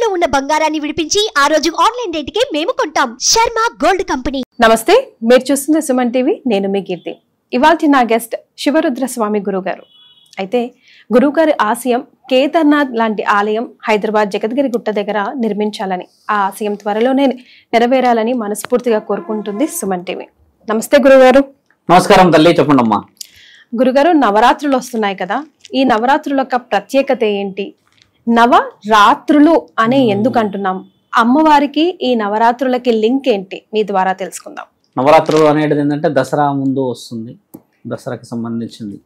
తాకట్టులో ఉన్న బంగారాన్ని విడిపించి ఆ రోజు ఆన్లైన్ రేటుకే మేము కొంటాం. Sharma gold company. నమస్తే, మీరు చూస్తుంది సుమన్ టీవీ. నేను మీ కీర్తి. ఇవాల్టి నా గెస్ట్ శివరుద్ర స్వామి గురుగారు. అయితే గురుగారి ఆశయం కేదార్నాథ్ లాంటి ఆలయం హైదరాబాద్ జగద్గిరి గుట్ట దగ్గర నిర్మించాలని, ఆ ఆశయం త్వరలోనే నెరవేరాలని మనస్ఫూర్తిగా కోరుకుంటుంది సుమన్ టీవీ. నమస్తే గురుగారు. నమస్కారం తల్లి, చెప్పండి అమ్మా. గురుగారు, నవరాత్రులు వస్తున్నాయి కదా, ఈ నవరాత్రుల యొక్క ప్రత్యేకత ఏంటి? నవరాత్రులు అని ఎందుకు అంటున్నాం? అమ్మవారికి ఈ నవరాత్రులకి లింక్ ఏంటి? మీ ద్వారా తెలుసుకుందాం. నవరాత్రులు అనేది ఏంటంటే దసరా ముందు వస్తుంది, దసరాకి సంబంధించింది.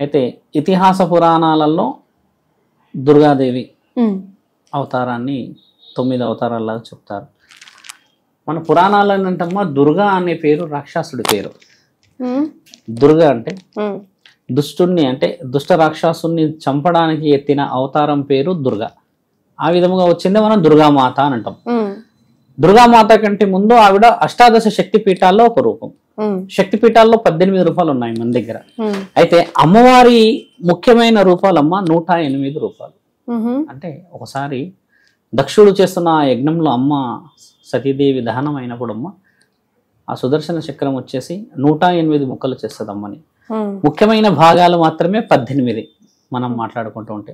అయితే ఇతిహాస పురాణాలలో దుర్గాదేవి అవతారాన్ని 9 అవతారాల్లాగా చెప్తారు. మన పురాణాలు ఏంటంటమ్మా, దుర్గా అనే పేరు రాక్షసుడి పేరు. దుర్గా అంటే దుష్టుణ్ణి, అంటే దుష్ట రాక్షసుని చంపడానికి ఎత్తిన అవతారం పేరు దుర్గా. ఆ విధముగా వచ్చింది మనం దుర్గామాత అని అంటాం. దుర్గామాత కంటే ముందు ఆవిడ అష్టాదశ శక్తి పీఠాల్లో ఒక రూపం. శక్తి పీఠాల్లో 18 రూపాలు ఉన్నాయి మన దగ్గర. అయితే అమ్మవారి ముఖ్యమైన రూపాలమ్మ 108 రూపాలు. అంటే ఒకసారి దక్షుడు చేస్తున్న ఆ యజ్ఞంలో అమ్మ సతీదేవి దహనం అయినప్పుడు అమ్మ ఆ సుదర్శన చక్రం వచ్చేసి 108 ముక్కలు చేస్తుంది అమ్మని. ముఖ్యమైన భాగాలు మాత్రమే 18 మనం మాట్లాడుకుంటూ ఉంటే.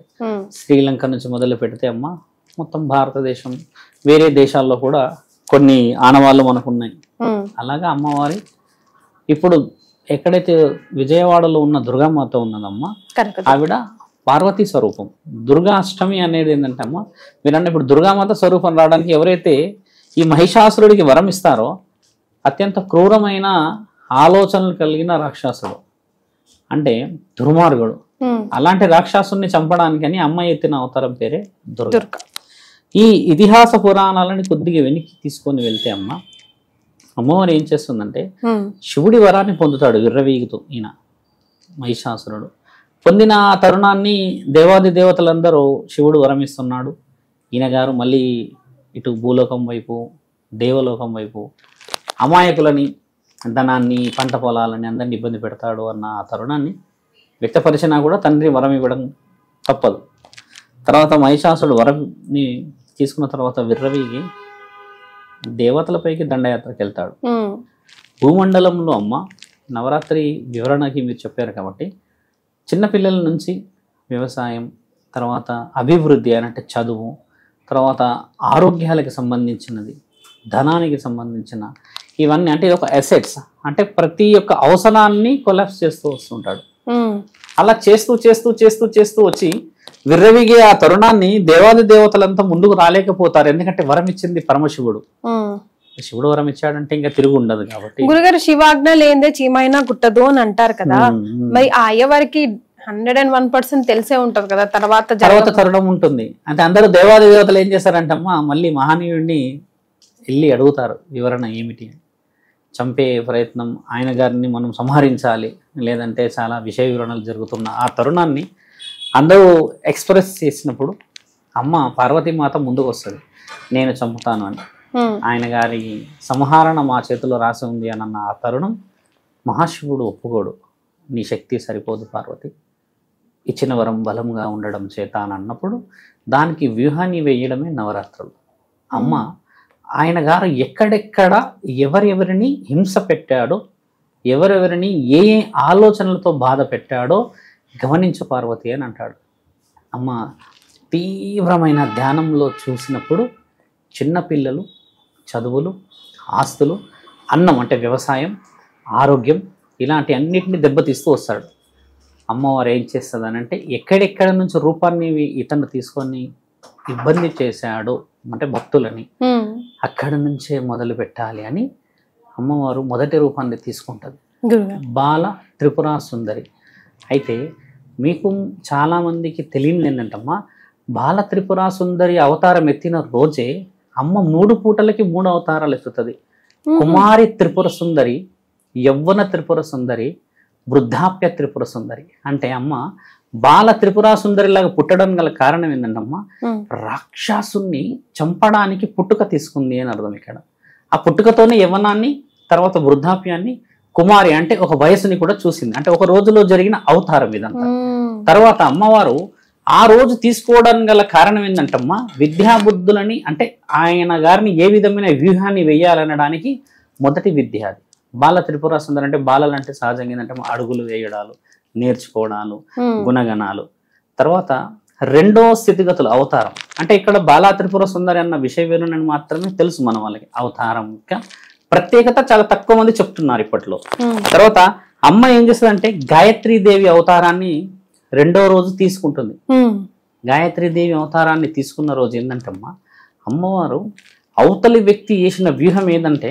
శ్రీలంక నుంచి మొదలు పెడితే అమ్మ మొత్తం భారతదేశం, వేరే దేశాల్లో కూడా కొన్ని ఆనవాళ్ళు మనకు ఉన్నాయి. అలాగా అమ్మవారి ఇప్పుడు ఎక్కడైతే విజయవాడలో ఉన్న దుర్గామాత ఉన్నదమ్మా, ఆవిడ పార్వతీ స్వరూపం. దుర్గా అష్టమి అనేది ఏంటంటే అమ్మ, మీరన్న ఇప్పుడు దుర్గామాత స్వరూపం రావడానికి ఎవరైతే ఈ మహిషాసురుడికి వరం ఇస్తారో, అత్యంత క్రూరమైన ఆలోచనలు కలిగిన రాక్షసుడు, అంటే దుర్మార్గుడు, అలాంటి రాక్షసుని చంపడానికి అని అమ్మ ఎత్తిన అవతారం పేరే దుర్గా. ఈ ఇతిహాస పురాణాలని కొద్దిగా వెనక్కి తీసుకొని వెళ్తే అమ్మవారు ఏం చేస్తుందంటే, శివుడి వరాన్ని పొందుతాడు విర్రవీగుతూ ఈయన మహిషాసురుడు. పొందిన ఆ తరుణాన్ని దేవాది దేవతలందరూ శివుడు వరం ఇస్తున్నాడు. ఈయన గారు మళ్ళీ ఇటు భూలోకం వైపు, దేవలోకం వైపు అమాయకులని, ధనాన్ని, పంట పొలాలని అందరినీ ఇబ్బంది పెడతాడు అన్న ఆ తరుణాన్ని వ్యక్తపరిచినా కూడా తండ్రి వరం ఇవ్వడం తప్పదు. తర్వాత మహిషాసుడు వరంని తీసుకున్న తర్వాత విర్రవీగి దేవతలపైకి దండయాత్రకు వెళ్తాడు. భూమండలంలో అమ్మ నవరాత్రి వివరణకి మీరు చెప్పారు కాబట్టి, చిన్నపిల్లల నుంచి వ్యవసాయం, తర్వాత అభివృద్ధి అంటే చదువు, తర్వాత ఆరోగ్యాలకు సంబంధించినది, ధనానికి సంబంధించిన ఇవన్నీ, అంటే ఇది ఒక అసెట్స్, అంటే ప్రతి ఒక్క అవసరాన్ని కొలాప్స్ చేస్తూ వస్తుంటాడు. అలా చేస్తూ చేస్తూ చేస్తూ చేస్తూ వచ్చి విర్రవిగే ఆ తరుణాన్ని దేవాది దేవతలంతా ముందుకు రాలేకపోతారు. ఎందుకంటే వరం ఇచ్చింది పరమశివుడు. శివుడు వరం ఇచ్చాడంటే ఇంకా తిరుగు ఉండదు కాబట్టి. గురుగారు, శివాజ్ఞ లేదే చీమైనా గుట్టదు అని అంటారు కదా, మరి ఆ అయ్యవారికి 101% తెలిసే ఉంటది కదా తర్వాత తరుణం ఉంటుంది. అంటే అందరూ దేవాది దేవతలు ఏం చేస్తారంటమ్మా, మళ్ళీ మహనీయుడిని వెళ్ళి అడుగుతారు వివరణ ఏమిటి అని. చంపే ప్రయత్నం, ఆయన గారిని మనం సంహరించాలి, లేదంటే చాలా విషయ వివరణలు జరుగుతున్న ఆ తరుణాన్ని అందరూ ఎక్స్ప్రెస్ చేసినప్పుడు అమ్మ పార్వతీమాత ముందుకు వస్తుంది, నేను చంపుతాను అని. ఆయన గారి సంహరణ మా చేతిలో రాసి ఉంది అని అన్న ఆ తరుణం మహాశివుడు ఒప్పుకోడు. నీ శక్తి సరిపోదు పార్వతి, ఇచ్చిన వరం బలంగా ఉండడం చేత అని అన్నప్పుడు దానికి వ్యూహాన్ని వేయడమే నవరాత్రులు. అమ్మ ఆయన గారు ఎక్కడెక్కడ ఎవరెవరిని హింస పెట్టాడో, ఎవరెవరిని ఏ ఏ ఆలోచనలతో బాధ పెట్టాడో గమనించు పార్వతి అని అంటాడు. అమ్మ తీవ్రమైన ధ్యానంలో చూసినప్పుడు చిన్నపిల్లలు, చదువులు, ఆస్తులు, అన్నం అంటే వ్యవసాయం, ఆరోగ్యం, ఇలాంటి అన్నిటిని దెబ్బతీస్తూ వస్తాడు. అమ్మవారు ఏం చేస్తుంది అని అంటే, ఎక్కడెక్కడ నుంచి రూపాన్ని ఇతను తీసుకొని ఇబ్బంది చేశాడో అంటే భక్తులని, అక్కడి నుంచే మొదలు పెట్టాలి అని అమ్మవారు మొదటి రూపాన్ని తీసుకుంటుంది, బాల త్రిపురా సుందరి. అయితే మీకు చాలామందికి తెలియదు ఏంటంటమ్మా, బాల త్రిపురా సుందరి అవతారం ఎత్తిన రోజే అమ్మ 3 పూటలకి 3 అవతారాలు ఎత్తుతుంది. కుమారి త్రిపుర సుందరి, యవ్వన త్రిపుర సుందరి, వృద్ధాప్య త్రిపుర సుందరి. అంటే అమ్మ బాల త్రిపురా సుందరిలాగా పుట్టడం గల కారణం ఏంటంటమ్మా, రాక్షసుని చంపడానికి పుట్టుక తీసుకుంది అని అర్థం. ఇక్కడ ఆ పుట్టుకతోనే యవ్వనాన్ని, తర్వాత వృద్ధాప్యాన్ని, కుమారి అంటే ఒక వయసుని కూడా చూసింది. అంటే ఒక రోజులో జరిగిన అవతారం ఇదంతా. తర్వాత అమ్మవారు ఆ రోజు తీసుకోవడం గల కారణం ఏంటంటమ్మా, విద్యాబుద్ధులని అంటే ఆయన గారిని ఏ విధమైన వ్యూహాన్ని వేయాలనడానికి మొదటి విద్య అది. బాల త్రిపుర సుందరి అంటే బాలలు అంటే సహజంగా ఏంటంటే అడుగులు వేయడాలు, నేర్చుకోవడాలు, గుణగణాలు. తర్వాత రెండో స్థితిగతులు అవతారం. అంటే ఇక్కడ బాలా త్రిపుర సుందరి అన్న విషయ వేరునని మాత్రమే తెలుసు మన వాళ్ళకి. అవతారం యొక్క ప్రత్యేకత చాలా తక్కువ మంది చెప్తున్నారు ఇప్పట్లో. తర్వాత అమ్మ ఏం చేస్తుందంటే గాయత్రీదేవి అవతారాన్ని రెండో రోజు తీసుకుంటుంది. గాయత్రీదేవి అవతారాన్ని తీసుకున్న రోజు ఏంటంటమ్మా, అమ్మవారు అవతలి వ్యక్తి చేసిన వ్యూహం ఏంటంటే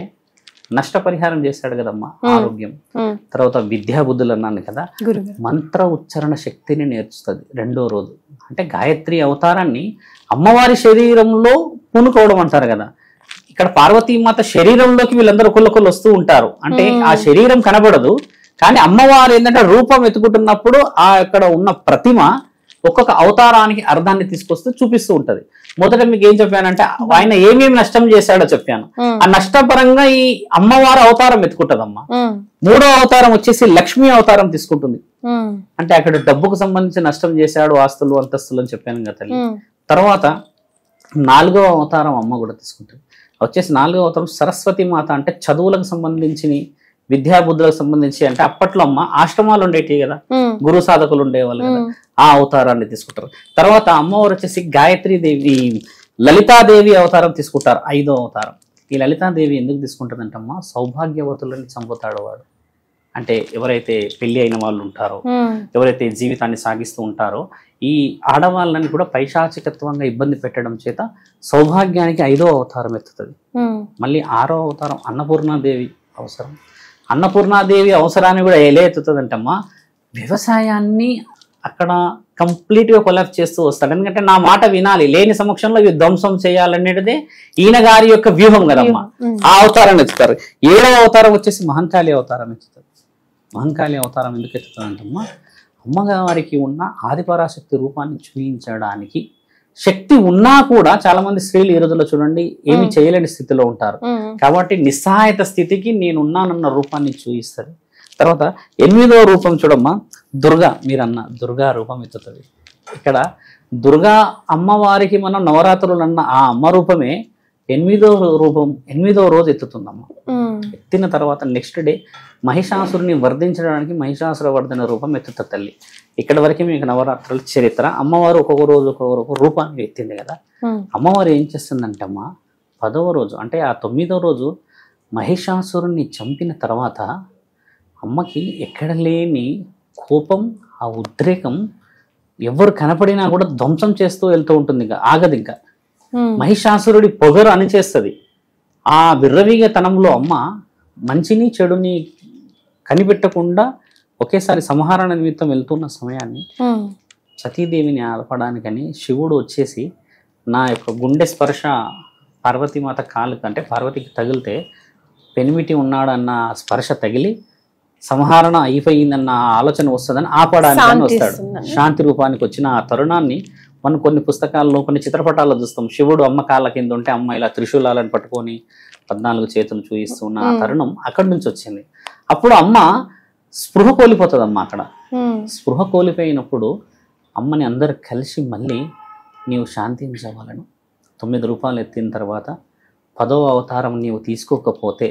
నష్టపరిహారం చేశాడు కదమ్మా, ఆరోగ్యం, తర్వాత విద్యాబుద్ధులు అన్నాను కదా, మంత్ర ఉచ్చారణ శక్తిని నేర్చుతుంది రెండో రోజు. అంటే గాయత్రి అవతారాన్ని అమ్మవారి శరీరంలో పూనుకోవడం అంటారు కదా. ఇక్కడ పార్వతీమాత శరీరంలోకి వీళ్ళందరూ ఒకళ్ళొకళ్ళు వస్తూ ఉంటారు. అంటే ఆ శరీరం కనబడదు, కానీ అమ్మవారు ఏంటంటే రూపం ఎత్తుకుంటున్నప్పుడు ఆ అక్కడ ఉన్న ప్రతిమ ఒక్కొక్క అవతారానికి అర్థాన్ని తీసుకొస్తూ చూపిస్తూ ఉంటది. మొదట మీకు ఏం చెప్పానంటే ఆయన ఏమేమి నష్టం చేశాడో చెప్పాను. ఆ నష్టపరంగా ఈ అమ్మవారు అవతారం ఎత్తుకుంటదమ్మా. మూడో అవతారం వచ్చేసి లక్ష్మీ అవతారం తీసుకుంటుంది. అంటే అక్కడ డబ్బుకు సంబంధించి నష్టం చేశాడు, ఆస్తులు అంతస్తులు అని చెప్పాను కదా తల్లి. తర్వాత నాలుగవ అవతారం అమ్మ కూడా తీసుకుంటుంది. వచ్చేసి నాలుగవ అవతారం సరస్వతి మాత. అంటే చదువులకు సంబంధించి విద్యాబుద్ధులకు సంబంధించి, అంటే అప్పట్లో అమ్మ ఆశ్రమాలు ఉండేవి కదా, గురు సాధకులు ఉండేవాళ్ళు కదా, ఆ అవతారాన్ని తీసుకుంటారు. తర్వాత అమ్మవారు వచ్చేసి గాయత్రీదేవి, లలితాదేవి అవతారం తీసుకుంటారు, ఐదో అవతారం. ఈ లలితాదేవి ఎందుకు తీసుకుంటుందంటమ్మా, సౌభాగ్యవతులని చంపుతాడు వాడు. అంటే ఎవరైతే పెళ్లి అయిన వాళ్ళు ఉంటారో, ఎవరైతే జీవితాన్ని సాగిస్తూ ఉంటారో, ఈ ఆడవాళ్ళని కూడా పైశాచికత్వంగా ఇబ్బంది పెట్టడం చేత సౌభాగ్యానికి ఐదో అవతారం ఎత్తుతుంది. మళ్ళీ ఆరో అవతారం అన్నపూర్ణాదేవి అవసరం. అన్నపూర్ణాదేవి అవసరాన్ని కూడా ఎలా ఎత్తుతుందంటమ్మా, వ్యవసాయాన్ని అక్కడ కంప్లీట్ గా కొలాప్స్ చేస్తూ వస్తాడు. ఎందుకంటే నా మాట వినాలి, లేని సమక్షంలో ఇవి ధ్వంసం చేయాలనేదే ఈయన గారి యొక్క వ్యూహం కదమ్మా. ఆ అవతారాన్ని ఎత్తుతారు. ఏడవ అవతారం వచ్చేసి మహంకాళి అవతారం ఎత్తుతారు. మహంకాళి అవతారం ఎందుకు ఎత్తుతుందంటమ్మా, అమ్మగారికి ఉన్న ఆదిపరాశక్తి రూపాన్ని చూపించడానికి శక్తి ఉన్నా కూడా చాలా మంది స్త్రీలు ఈ రోజుల్లో చూడండి ఏమి చేయలేని స్థితిలో ఉంటారు. కాబట్టి నిస్సహాయత స్థితికి నేనున్నానన్న రూపాన్ని చూపిస్తారు. తర్వాత ఎనిమిదవ రూపం చూడమ్మా, దుర్గా. మీరన్న దుర్గా రూపం ఎత్తుతుంది. ఇక్కడ దుర్గా అమ్మవారికి మనం నవరాత్రులు అన్న ఆ అమ్మ రూపమే ఎనిమిదవ రోజు ఎత్తుతుందమ్మ. ఎత్తిన తర్వాత నెక్స్ట్ డే మహిషాసురుని వర్ధించడానికి మహిషాసుర వర్ధన రూపం ఎత్తుత తల్లి. ఇక్కడ వరకు మీకు నవరాత్రుల చరిత్ర. అమ్మవారు ఒక్కొక్క రోజు ఒక్కొక్క రూపాన్ని ఎత్తింది కదా. అమ్మవారు ఏం చేస్తుందంటే అమ్మ 10వ రోజు అంటే ఆ 9వ రోజు మహిషాసురుని చంపిన తర్వాత అమ్మకి ఎక్కడ లేని కోపం, ఆ ఉద్రేకం ఎవరు కనపడినా కూడా ధ్వంసం చేస్తూ వెళ్తూ ఉంటుంది. ఇంకా ఆగదు. ఇంకా మహిషాసురుడి పొగరు అణిచేస్తుంది. ఆ విర్రవీగతనంలో అమ్మ మంచిని చెడుని కనిపెట్టకుండా ఒకేసారి సంహారణ నిమిత్తం వెళ్తున్న సమయాన్ని సతీదేవిని ఆపడానికని శివుడు వచ్చేసి నా యొక్క గుండె స్పర్శ పార్వతీమాత కాలుకి అంటే పార్వతికి తగిలితే పెనిమిటి ఉన్నాడన్న స్పర్శ తగిలి సంహారణ అయిపోయిందన్న ఆలోచన వస్తుందని ఆపడానికి వస్తాడు. శాంతి రూపానికి వచ్చిన ఆ తరుణాన్ని మనం కొన్ని పుస్తకాల్లో కొన్ని చిత్రపటాల్లో చూస్తాం. శివుడు అమ్మ కాళ్ళ కింద ఉంటే అమ్మ ఇలా త్రిశూలాలను పట్టుకొని 14 చేతులు చూపిస్తున్న ఆ తరుణం అక్కడి నుంచి వచ్చింది. అప్పుడు అమ్మ స్పృహ కోల్పోతుంది. అమ్మ అక్కడ స్పృహ కోల్పోయినప్పుడు అమ్మని అందరు కలిసి మళ్ళీ నీవు శాంతించవాలను 9 రూపాయలు ఎత్తిన తర్వాత 10వ అవతారం నీవు తీసుకోకపోతే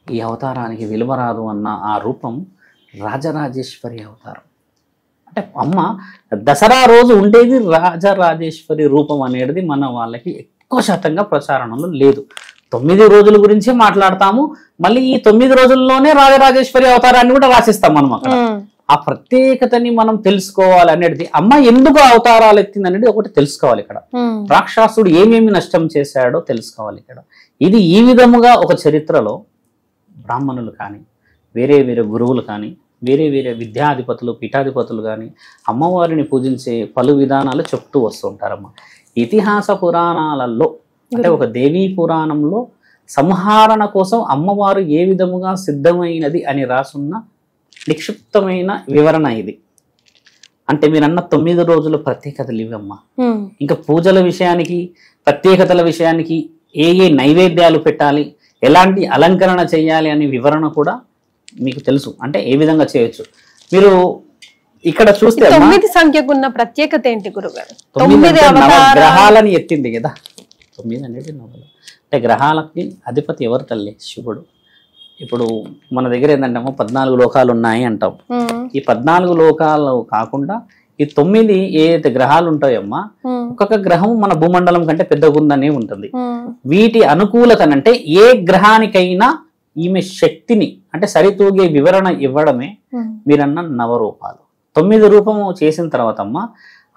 ఈ అవతారానికి విలువ రాదు అన్న ఆ రూపం రాజరాజేశ్వరి అవతారం. అంటే అమ్మ దసరా రోజు ఉండేది రాజరాజేశ్వరి రూపం అనేది మన వాళ్ళకి ఎక్కువ శాతంగా ప్రచారణలో లేదు. 9 రోజుల గురించే మాట్లాడతాము. మళ్ళీ ఈ 9 రోజుల్లోనే రాజరాజేశ్వరి అవతారాన్ని కూడా రాసిస్తాం మనం అక్కడ. ఆ ప్రత్యేకతని మనం తెలుసుకోవాలి అనేది, అమ్మ ఎందుకు అవతారాలు ఎత్తింది అనేది ఒకటి తెలుసుకోవాలి. ఇక్కడ రాక్షసుడు ఏమేమి నష్టం చేశాడో తెలుసుకోవాలి. ఇక్కడ ఇది ఈ విధముగా ఒక చరిత్రలో బ్రాహ్మణులు కానీ వేరే వేరే గురువులు కానీ వేరే వేరే విద్యాధిపతులు పీఠాధిపతులు కానీ అమ్మవారిని పూజించే పలు విధానాలు చెప్తూ వస్తూ ఉంటారమ్మ. ఇతిహాస పురాణాలలో అంటే ఒక దేవీ పురాణంలో సంహారణ కోసం అమ్మవారు ఏ విధముగా సిద్ధమైనది అని రాసున్న నిక్షిప్తమైన వివరణ ఇది. అంటే మీరన్న 9 రోజుల ప్రత్యేకతలు ఇవమ్మా. ఇంకా పూజల విషయానికి ప్రత్యేకతల విషయానికి ఏ ఏ నైవేద్యాలు పెట్టాలి, ఎలాంటి అలంకరణ చేయాలి అనే వివరణ కూడా మీకు తెలుసు. అంటే ఏ విధంగా చేయొచ్చు. మీరు ఇక్కడ చూస్తే 9 సంఖ్యకు ఉన్న ప్రత్యేకత ఏంటి గురుగారు? 9 గ్రహాలని ఎత్తింది కదా. 9 అనేది నవలు. అంటే గ్రహాలకి అధిపతి ఎవరు తల్లి? శివుడు. ఇప్పుడు మన దగ్గర ఏంటంటే 14 లోకాలు ఉన్నాయి అంటాం. ఈ 14 లోకాలు కాకుండా ఈ 9 ఏదైతే గ్రహాలు ఉంటాయమ్మా, ఒక్కొక్క గ్రహం మన భూమండలం కంటే పెద్దగుందనే ఉంటుంది. వీటి అనుకూలతనంటే ఏ గ్రహానికైనా ఈమె శక్తిని అంటే సరితూగే వివరణ ఇవ్వడమే మీరన్న నవరూపాలు. 9 రూపము చేసిన తర్వాత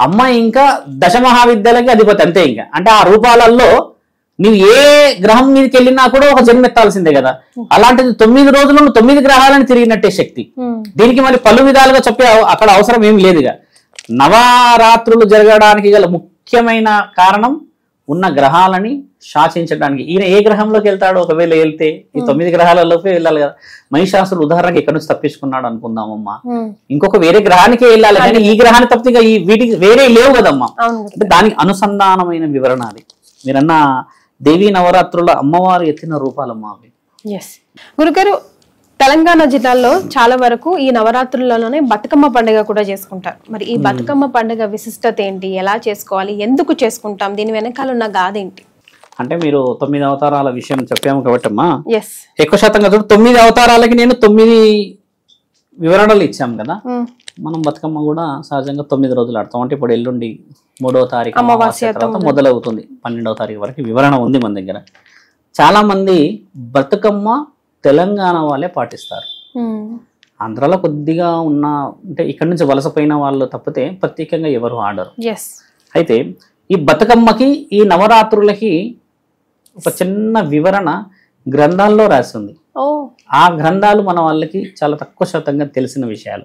అమ్మ ఇంకా దశమహావిద్యలకి అధిపతి అంతే. ఇంకా అంటే ఆ రూపాలలో నువ్వు ఏ గ్రహం మీదకి వెళ్ళినా కూడా ఒక జన్మెత్తాల్సిందే కదా. అలాంటిది 9 రోజులు 9 గ్రహాలను తిరిగినట్టే శక్తి. దీనికి మరి పలు విధాలుగా చెప్పే అక్కడ అవసరం ఏం లేదుగా. నవరాత్రులు జరగడానికి గల ముఖ్యమైన కారణం ఉన్న గ్రహాలని శాసించడానికి. ఈయన ఏ గ్రహంలోకి వెళ్తాడో ఒకవేళ వెళ్తే ఈ 9 గ్రహాలలోకి వెళ్ళాలి కదా. మహిషాసురుడు ఉదాహరణకి ఎక్కడి నుంచి తప్పించుకున్నాడు అనుకుందామమ్మా, ఇంకొక వేరే గ్రహానికే వెళ్ళాలి కానీ ఈ గ్రహాన్ని తప్పితే ఈ వీటికి వేరే లేవు కదమ్మా. అంటే దానికి అనుసంధానమైన వివరణ అది. మీరన్న దేవీ నవరాత్రుల అమ్మవారు ఎత్తిన రూపాలమ్మా అవి. గురుగారు, తెలంగాణ జిల్లాలో చాలా వరకు ఈ నవరాత్రులలోనే బతుకమ్మ పండుగ కూడా చేసుకుంటారు. మరి ఈ బతుకమ్మ పండుగ విశిష్టత ఏంటి, ఎలా చేసుకోవాలి, ఎందుకు చేసుకుంటాం, దీని వెనకాల ఉన్న గాథ ఏంటి? అంటే మీరు 9 అవతారాల విషయం చెప్పాము కాబట్టి అమ్మా, ఎస్ ఎక్కువ శాతంగా 9 అవతారాలకి నేను 9 వివరణలు ఇచ్చాము కదా. మనం బతుకమ్మ కూడా సహజంగా 9 రోజులు ఆడతాం. అంటే ఇప్పుడు ఎల్లుండి 3వ తారీఖు అమావాస్య తర్వాత మొదలవుతుంది. 12వ తారీఖు వరకు వివరణ ఉంది మన దగ్గర. చాలా మంది బతుకమ్మ తెలంగాణ వాళ్ళే పాటిస్తారు. ఆంధ్రాలో కొద్దిగా ఉన్న అంటే ఇక్కడ నుంచి వలసపోయిన వాళ్ళు తప్పితే ప్రత్యేకంగా ఎవరు ఆడరు. అయితే ఈ బతుకమ్మకి ఈ నవరాత్రులకి ఒక చిన్న వివరణ గ్రంథాల్లో రాసింది. ఆ గ్రంథాలు మన వాళ్ళకి చాలా తక్కువ శాతంగా తెలిసిన విషయాలు.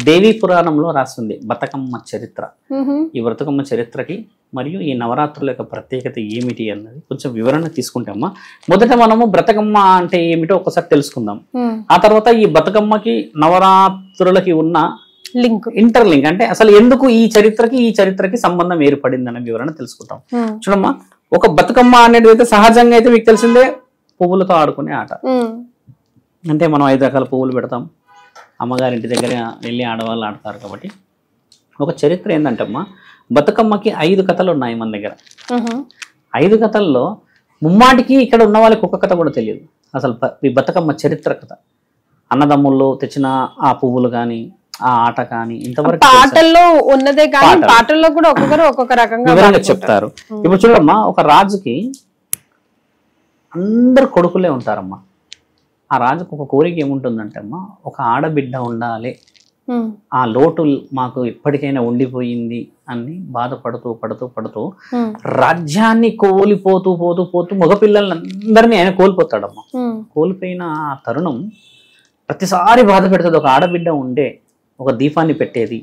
దేవీ పురాణంలో రాస్తుంది బతుకమ్మ చరిత్ర. ఈ బతుకమ్మ చరిత్రకి మరియు ఈ నవరాత్రుల యొక్క ప్రత్యేకత ఏమిటి అన్నది కొంచెం వివరణ తీసుకుంటామా. మొదట మనము బతుకమ్మ అంటే ఏమిటో ఒకసారి తెలుసుకుందాం. ఆ తర్వాత ఈ బతుకమ్మకి నవరాత్రులకి ఉన్న ఇంటర్లింక్ అంటే అసలు ఎందుకు ఈ చరిత్రకి సంబంధం ఏర్పడింది అనే వివరణ తెలుసుకుంటాం. చూడమ్మా, ఒక బతుకమ్మ అనేది అయితే సహజంగా అయితే మీకు తెలిసిందే పువ్వులతో ఆడుకునే ఆట. అంటే మనం 5 రకాల పువ్వులు పెడతాం, అమ్మగారింటి దగ్గర వెళ్ళి ఆడవాళ్ళు ఆడతారు. కాబట్టి ఒక చరిత్ర ఏంటంటే అమ్మా, బతుకమ్మకి 5 కథలు ఉన్నాయి మన దగ్గర. 5 కథల్లో ముమ్మాటికి ఇక్కడ ఉన్న వాళ్ళకి ఒక కథ కూడా తెలియదు అసలు. ఈ బతుకమ్మ చరిత్ర కథ అన్నదమ్ముల్లో తెచ్చిన ఆ పువ్వులు కానీ ఆ ఆట కానీ ఇంతవరకు పాటల్లో ఉన్నదే కానీ పాటల్లో కూడా ఒక్కొక్కరు ఒక్కొక్క రకంగా వివరంగా చెప్తారు. ఇప్పుడు చూడమ్మా, ఒక రాజుకి అందరు కొడుకులే ఉంటారమ్మా. ఆ రాజుకు ఒక కోరిక ఏముంటుందంటే అమ్మా, ఒక ఆడబిడ్డ ఉండాలి, ఆ లోటు మాకు ఎప్పటికైనా ఉండిపోయింది అని బాధపడుతూ పడుతూ పడుతూ రాజ్యాన్ని కోల్పోతూ పోతూ పోతూ మగపిల్లలందరినీ ఆయన కోల్పోతాడమ్మా. కోల్పోయిన ఆ తరుణం ప్రతిసారి బాధ పెడుతుంది. ఒక ఆడబిడ్డ ఉంటే ఒక దీపాన్ని పెట్టేది,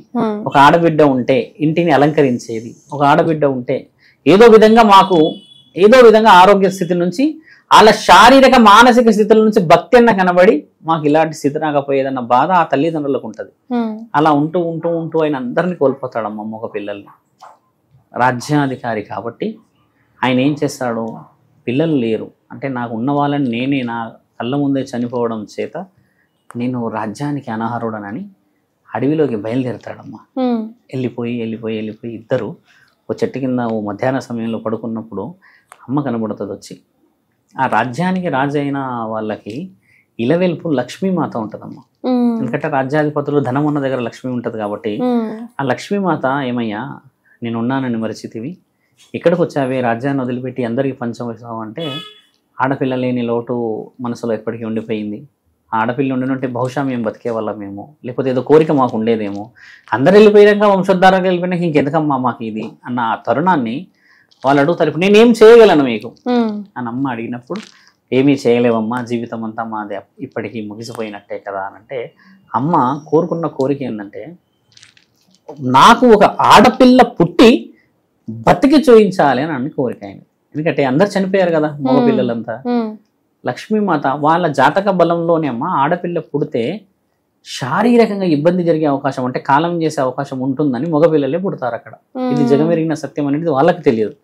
ఒక ఆడబిడ్డ ఉంటే ఇంటిని అలంకరించేది, ఒక ఆడబిడ్డ ఉంటే ఏదో విధంగా ఆరోగ్య స్థితి నుంచి వాళ్ళ శారీరక మానసిక స్థితుల నుంచి భక్తి అన్న కనబడి మాకు ఇలాంటి స్థితి రాకపోయేదన్న బాధ ఆ తల్లిదండ్రులకు ఉంటుంది. అలా ఉంటూ ఉంటూ ఉంటూ ఆయన అందరినీ కోల్పోతాడమ్మ మగ పిల్లల్ని. రాజ్యాధికారి కాబట్టి ఆయన ఏం చేస్తాడు, పిల్లలు లేరు అంటే నాకు ఉన్న వాళ్ళని నేనే నా కళ్ళ ముందే చనిపోవడం చేత నేను రాజ్యానికి అనర్హుడనని అడవిలోకి బయలుదేరుతాడమ్మా. వెళ్ళిపోయి ఇద్దరు ఓ చెట్టు కింద ఓ మధ్యాహ్న సమయంలో పడుకున్నప్పుడు అమ్మ కనబడుతుంది వచ్చి. ఆ రాజ్యానికి రాజు అయిన వాళ్ళకి ఇలవెల్పు లక్ష్మీమాత ఉంటుందమ్మా. ఎందుకంటే రాజ్యాధిపతులు ధనం ఉన్న దగ్గర లక్ష్మి ఉంటుంది కాబట్టి ఆ లక్ష్మీమాత ఏమయ్యా నేను ఉన్నానని మరిచితివి, ఇక్కడికి వచ్చావే రాజ్యాన్ని వదిలిపెట్టి అందరికీ పంచవేసావు అంటే ఆడపిల్ల లేని లోటు మనసులో ఎప్పటికీ ఉండిపోయింది. ఆడపిల్ల ఉండినంటే బహుశా మేము బతికే వాళ్ళం మేము, లేకపోతే ఏదో కోరిక మాకు ఉండేదేమో, అందరు వెళ్ళిపోయాక వంశోద్ధారాలు వెళ్ళిపోయినాక ఇంకెందుకమ్మా మాకు ఇది అన్న ఆ తరుణాన్ని వాళ్ళు అడుగుతారు. ఇప్పుడు నేనేం చేయగలను మీకు అని అమ్మ అడిగినప్పుడు ఏమీ చేయలేవమ్మా, జీవితం అంతా మాది ఇప్పటికీ ముగిసిపోయినట్టే కదా అని అంటే అమ్మ కోరుకున్న కోరిక ఏంటంటే నాకు ఒక ఆడపిల్ల పుట్టి బతికి చూయించాలి అని కోరిక అయింది. ఎందుకంటే అందరు చనిపోయారు కదా మగపిల్లలంతా. లక్ష్మీమాత వాళ్ళ జాతక బలంలోనే అమ్మ ఆడపిల్ల పుడితే శారీరకంగా ఇబ్బంది జరిగే అవకాశం అంటే కాలం చేసే అవకాశం ఉంటుందని మగపిల్లలే పుడతారు అక్కడ. ఇది జగమెరిగిన సత్యం అనేది వాళ్ళకి తెలియదు.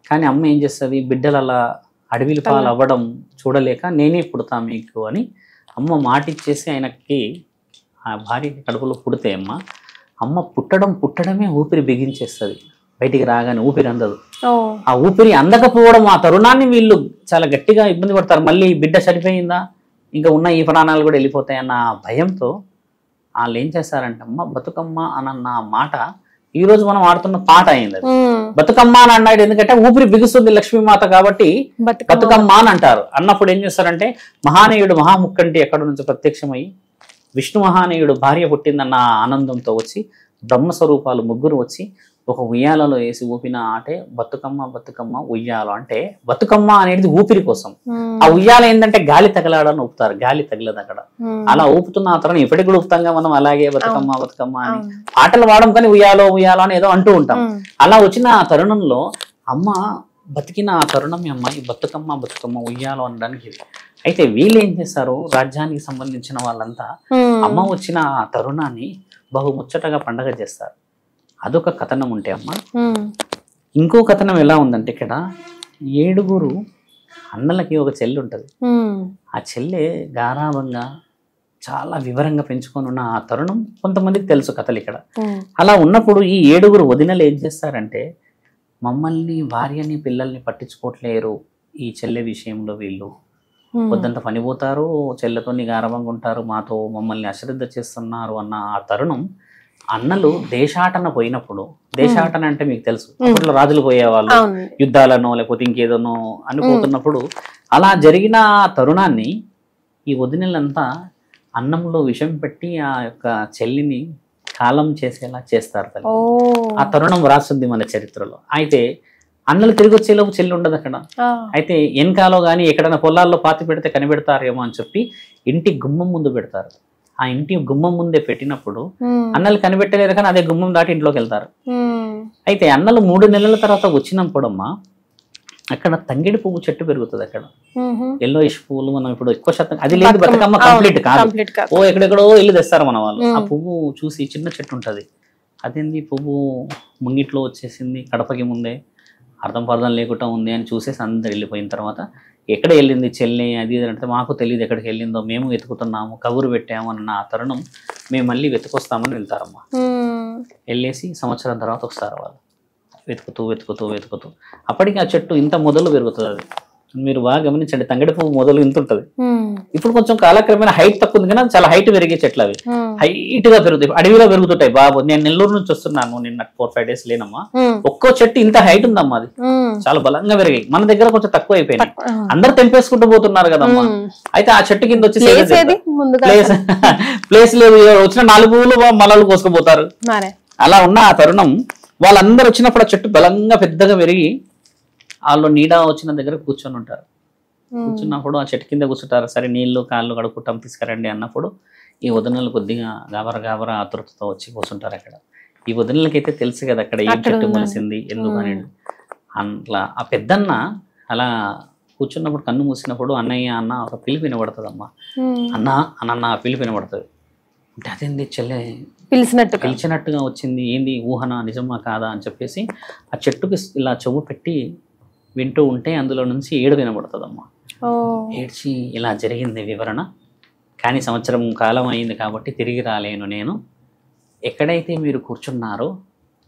కానీ అమ్మ ఏం చేస్తుంది, బిడ్డలు అలా అడవిలు పాలు అవ్వడం చూడలేక నేనే పుడతా మీకు అని అమ్మ మాటిచ్చేసి ఆయనకి ఆ భార్య కడుపులో పుడితే అమ్మ అమ్మ పుట్టడమే ఊపిరి బిగించేస్తుంది, బయటికి రాగానే ఊపిరి అందదు. ఓ ఆ ఊపిరి అందకపోవడం ఆ తరుణాన్ని వీళ్ళు చాలా గట్టిగా ఇబ్బంది పడతారు. మళ్ళీ బిడ్డ చనిపోయిందా, ఇంకా ఉన్న ఈ ప్రాణాలు కూడా వెళ్ళిపోతాయన్న భయంతో వాళ్ళు ఏం చేస్తారంటే అమ్మ బతుకమ్మ అన్న మాట ఈ రోజు మనం ఆడుతున్న పాట అయింది. అది బతుకమ్మ అని అన్నాడు, ఎందుకంటే ఊపిరి బిగుస్తుంది లక్ష్మీమాత కాబట్టి బతుకమ్మ అని అంటారు. అన్నప్పుడు ఏం చేస్తారంటే మహానీయుడు మహాముక్కంటి ఎక్కడి నుంచి ప్రత్యక్షమై విష్ణు మహానీయుడు భార్య పుట్టిందన్న ఆనందంతో వచ్చి బ్రహ్మస్వరూపాలు ముగ్గురు వచ్చి ఒక ఉయ్యాలలో వేసి ఊపిన ఆటే బతుకమ్మ బతుకమ్మ ఉయ్యాల. అంటే బతుకమ్మ అనేది ఊపిరి కోసం. ఆ ఉయ్యాల ఏంటంటే గాలి తగలాడని ఊపుతారు, గాలి తగలదు అక్కడ. అలా ఊపుతున్న ఆ తరుణం ఇప్పటికి కూడా ఊపుతాంగా మనం, అలాగే బతుకమ్మ బతుకమ్మ అని పాటలు వాడడం, కానీ ఉయ్యాలో ఉయ్యాలో అని ఏదో అంటూ ఉంటాం. అలా వచ్చిన ఆ తరుణంలో అమ్మ బతికిన ఆ తరుణం అమ్మ ఈ బతుకమ్మ బతుకమ్మ ఉయ్యాలో అనడానికి. అయితే వీళ్ళు ఏం చేస్తారు, రాజ్యానికి సంబంధించిన వాళ్ళంతా అమ్మ వచ్చిన ఆ తరుణాన్ని బహుముచ్చటగా పండగ చేస్తారు. అదొక కథనం ఉంటే అమ్మ. ఇంకో కథనం ఎలా ఉందంటే ఇక్కడ 7 అన్నలకి ఒక చెల్లి ఉంటుంది. ఆ చెల్లె గారాభంగా చాలా వివరంగా పెంచుకొని ఉన్న ఆ తరుణం కొంతమందికి తెలుసు కథలు ఇక్కడ. అలా ఉన్నప్పుడు ఈ 7 వదినలు ఏం చేస్తారంటే మమ్మల్ని భార్యని పిల్లల్ని పట్టించుకోవట్లేరు, ఈ చెల్లె విషయంలో వీళ్ళు పొద్దంత పనిపోతారు, చెల్లెతోని గారాభంగా ఉంటారు, మాతో మమ్మల్ని అశ్రద్ధ చేస్తున్నారు అన్న ఆ తరుణం అన్నలు దేశాటన పోయినప్పుడు, దేశాటన అంటే మీకు తెలుసు అప్పట్లో రాజులు పోయేవాళ్ళు యుద్ధాలనో లేకపోతే ఇంకేదోనో అనిపోతున్నప్పుడు, అలా జరిగిన తరుణాన్ని ఈ వదినలంతా అన్నంలో విషం పెట్టి ఆ యొక్క చెల్లిని కాలం చేసేలా చేస్తారు. ఆ తరుణం రాస్తుంది మన చరిత్రలో. అయితే అన్నలు తిరిగి వచ్చేలోపు చెల్లి ఉండదు అక్కడ. అయితే వెనకాలో కానీ ఎక్కడైనా పొలాల్లో పాతి పెడితే కనిపెడతారేమో అని చెప్పి ఇంటి గుమ్మం ముందు పెడతారు. ఆ ఇంటి గుమ్మం ముందే పెట్టినప్పుడు అన్నలు కనిపెట్టలేరు, కానీ అదే గుమ్మం దాటి ఇంట్లోకి వెళ్తారు. అయితే అన్నలు 3 నెలల తర్వాత వచ్చినప్పుడమ్మా అక్కడ తంగిడి పువ్వు చెట్టు పెరుగుతుంది. అక్కడ ఎల్లోయిష్ పువ్వులు మనం ఇప్పుడు ఎక్కువ శాతం అది లేదు, బతుకమ్మ కంప్లీట్ కాదు, ఓ ఎక్కడెక్కడో ఇల్లు తెస్తారు మన వాళ్ళు. ఆ పువ్వు చూసి చిన్న చెట్టు ఉంటది, అదేంది పువ్వు ముంగిట్లో వచ్చేసింది కడపకి ముందే, అర్థం పర్థం లేకుండా ఉంది అని చూసేసి అందరు వెళ్ళిపోయిన తర్వాత ఎక్కడ వెళ్ళింది చెల్లి అది అంటే మాకు తెలియదు ఎక్కడికి వెళ్ళిందో, మేము వెతుకుతున్నాము, కబురు పెట్టాము అన్న ఆ తరుణం మేము మళ్ళీ వెతుకొస్తామని వెళ్తారమ్మా. వెళ్ళేసి సంవత్సరం తర్వాత వస్తారు వాళ్ళు, వెతుకుతూ వెతుకుతూ వెతుకుతూ. అప్పటికి ఆ చెట్టు ఇంత మొదలు పెరుగుతుంది. అది మీరు బాగా గమనించండి, తంగడి పువ్వు మొదలు ఇంత ఉంటుంది. ఇప్పుడు కొంచెం కాలక్రమేణా హైట్ తక్కువ ఉంది, కానీ చాలా హైట్ పెరిగే చెట్లు అవి హైట్ గా పెరుగుతాయి, అడవిలో పెరుగుతుంటాయి. బాబు నేను నెల్లూరు నుంచి వస్తున్నాను, నిన్న 4-5 days లేనమ్మా, ఒక్కో చెట్టు ఇంత హైట్ ఉందమ్మా, అది చాలా బలంగా పెరిగాయి. మన దగ్గర కొంచెం తక్కువ అయిపోయినాయి, అందరు తెంపేసుకుంటూ పోతున్నారు కదమ్మా. అయితే ఆ చెట్టు కింద వచ్చి ప్లేస్ లేదు, వచ్చిన 4 పువ్వులు మలలు కోసుకుపోతారు. అలా ఉన్న ఆ తరుణం వాళ్ళందరూ వచ్చినప్పుడు ఆ చెట్టు బలంగా పెద్దగా పెరిగి వాళ్ళు నీడ వచ్చిన దగ్గర కూర్చొని ఉంటారు. కూర్చున్నప్పుడు ఆ చెట్టు కింద కూర్చుంటారు. సరే నీళ్లు కాళ్ళు కడుక్కుంటాం తీసుకురండి అన్నప్పుడు ఈ వదినలు కొద్దిగా గాబర ఆతృతతో వచ్చి కూర్చుంటారు అక్కడ. ఈ వదినలకైతే తెలుసు కదా అక్కడ ఏం చెట్టు మొలిసింది ఎందుకు అని. అట్లా ఆ పెద్దన్న అలా కూర్చున్నప్పుడు కన్ను మూసినప్పుడు అన్నయ్య అన్న ఒక పిలుపు వినబడుతుందమ్మా. అన్న పిలుపు వినబడుతుంది. అంటే అదేంది చెల్లె పిలిచినట్టుగా వచ్చింది, ఏంది ఊహన నిజమా కాదా అని చెప్పేసి ఆ చెట్టుకి ఇలా చెవు పెట్టి వింటూ ఉంటే అందులో నుంచి ఏడు వినబడుతుందమ్మా. ఏడ్చి ఇలా జరిగింది వివరణ, కానీ సంవత్సరం కాలం అయింది కాబట్టి తిరిగి రాలేను నేను. ఎక్కడైతే మీరు కూర్చున్నారో